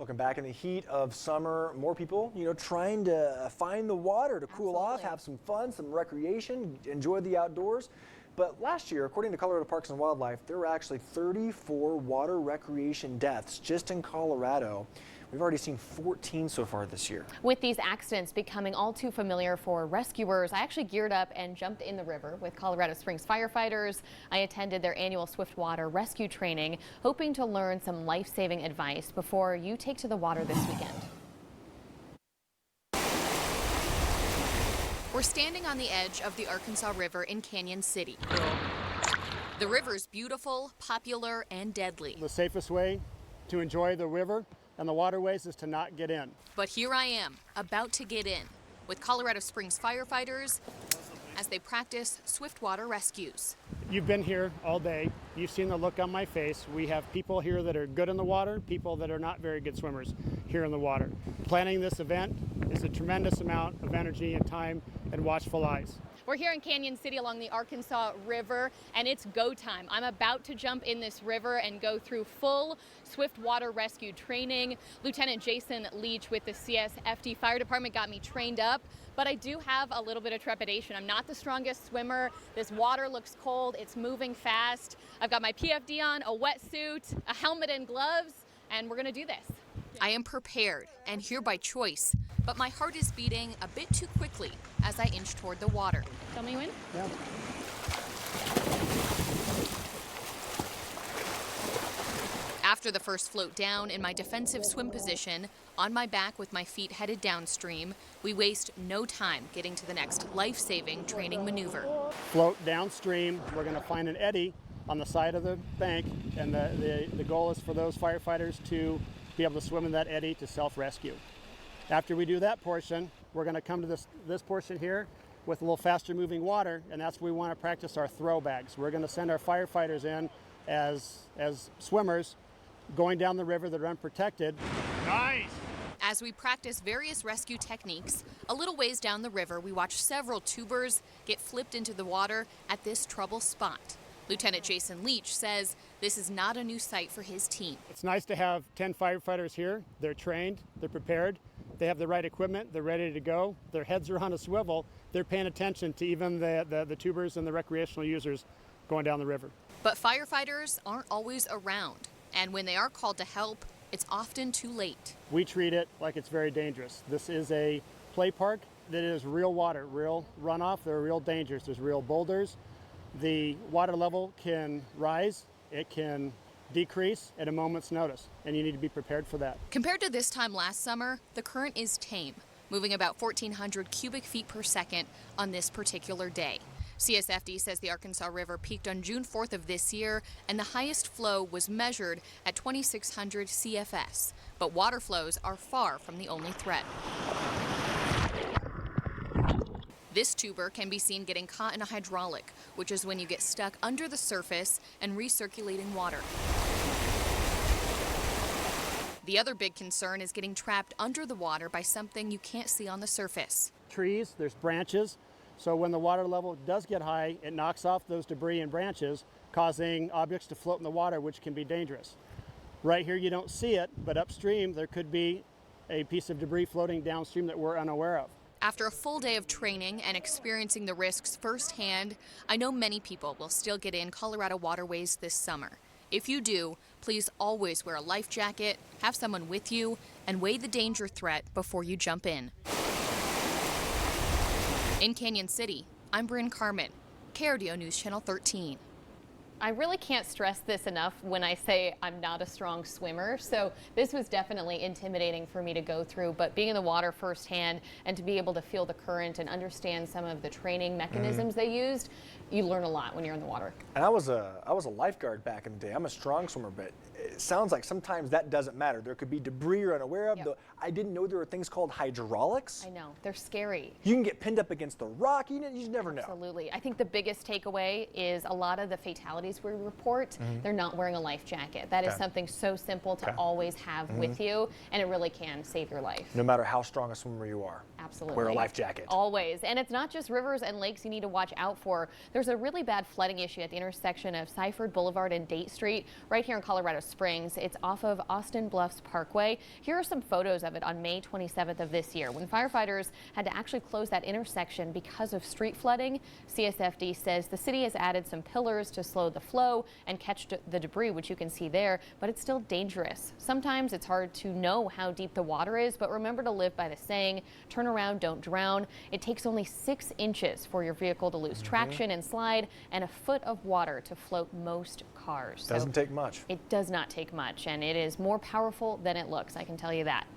Welcome back. In the heat of summer, more people, trying to find the water to cool off, have some fun, some recreation, enjoy the outdoors. But last year, according to Colorado Parks and Wildlife, there were actually 34 water recreation deaths just in Colorado. We've already seen 14 so far this year. With these accidents becoming all too familiar for rescuers, I actually geared up and jumped in the river with Colorado Springs firefighters. I attended their annual swiftwater rescue training, hoping to learn some life-saving advice before you take to the water this weekend. We're standing on the edge of the Arkansas River in Canyon City. The river's beautiful, popular, and deadly. The safest way to enjoy the river and the waterways is to not get in. But here I am, about to get in, with Colorado Springs firefighters as they practice swiftwater rescues. You've been here all day. You've seen the look on my face. We have people here that are good in the water, people that are not very good swimmers here in the water. Planning this event is a tremendous amount of energy and time and watchful eyes. We're here in Canyon City along the Arkansas River, and it's go time. I'm about to jump in this river and go through full swiftwater rescue training. Lieutenant Jason Leach with the CSFD Fire Department got me trained up, but I do have a little bit of trepidation. I'm not the strongest swimmer. This water looks cold. It's moving fast. I've got my PFD on, a wetsuit, a helmet and gloves, and we're gonna do this. I am prepared and here by choice, but my heart is beating a bit too quickly as I inch toward the water. Tell me when? Yeah. After the first float down in my defensive swim position, on my back with my feet headed downstream, we waste no time getting to the next life-saving training maneuver. Float downstream. We're going to find an eddy on the side of the bank, and the goal is for those firefighters to be able to swim in that eddy to self-rescue. After we do that portion, we're going to come to this portion here with a little faster moving water, and that's where we want to practice our throw bags. We're going to send our firefighters in as swimmers going down the river that are unprotected. Nice! As we practice various rescue techniques, a little ways down the river, we watch several tubers get flipped into the water at this trouble spot. Lieutenant Jason Leach says this is not a new sight for his team. It's nice to have 10 firefighters here. They're trained, they're prepared, they have the right equipment, they're ready to go, their heads are on a swivel, they're paying attention to even the tubers and the recreational users going down the river. But firefighters aren't always around, and when they are called to help, it's often too late. We treat it like it's very dangerous. This is a play park that is real water, real runoff, there are real dangers, there's real boulders. The water level can rise, it can decrease at a moment's notice, and you need to be prepared for that. Compared to this time last summer, the current is tame, moving about 1,400 cubic feet per second on this particular day. CSFD says the Arkansas River peaked on June 4th of this year, and the highest flow was measured at 2,600 CFS. But water flows are far from the only threat. This tuber can be seen getting caught in a hydraulic, which is when you get stuck under the surface and recirculating water. The other big concern is getting trapped under the water by something you can't see on the surface. Trees, there's branches, so when the water level does get high, it knocks off those debris and branches, causing objects to float in the water, which can be dangerous. Right here you don't see it, but upstream there could be a piece of debris floating downstream that we're unaware of. After a full day of training and experiencing the risks firsthand, I know many people will still get in Colorado waterways this summer. If you do, please always wear a life jacket, have someone with you, and weigh the danger threat before you jump in. In Canyon City, I'm Bryn Carmen, KRDO News Channel 13. I really can't stress this enough when I say I'm not a strong swimmer, so this was definitely intimidating for me to go through, but being in the water firsthand and to be able to feel the current and understand some of the training mechanisms they used, you learn a lot when you're in the water. And I was a lifeguard back in the day. I'm a strong swimmer, but it sounds like sometimes that doesn't matter. There could be debris you're unaware of. Yep. I didn't know there were things called hydraulics. I know, they're scary. You can get pinned up against the rock. You just never know. Absolutely. I think the biggest takeaway is a lot of the fatalities we report, they're not wearing a life jacket. That is something so simple to always have with you, and it really can save your life. No matter how strong a swimmer you are. Absolutely. Wear a life jacket. Always. And it's not just rivers and lakes you need to watch out for. There's a really bad flooding issue at the intersection of Seifert Boulevard and Date Street right here in Colorado Springs. Springs. It's off of Austin Bluffs Parkway. Here are some photos of it on May 27th of this year when firefighters had to actually close that intersection because of street flooding. CSFD says the city has added some pillars to slow the flow and catch the debris, which you can see there, but it's still dangerous. Sometimes it's hard to know how deep the water is, but remember to live by the saying, turn around, don't drown. It takes only 6 inches for your vehicle to lose traction and slide, and a foot of water to float most cars. Doesn't take much. It does not take much, and it is more powerful than it looks, I can tell you that.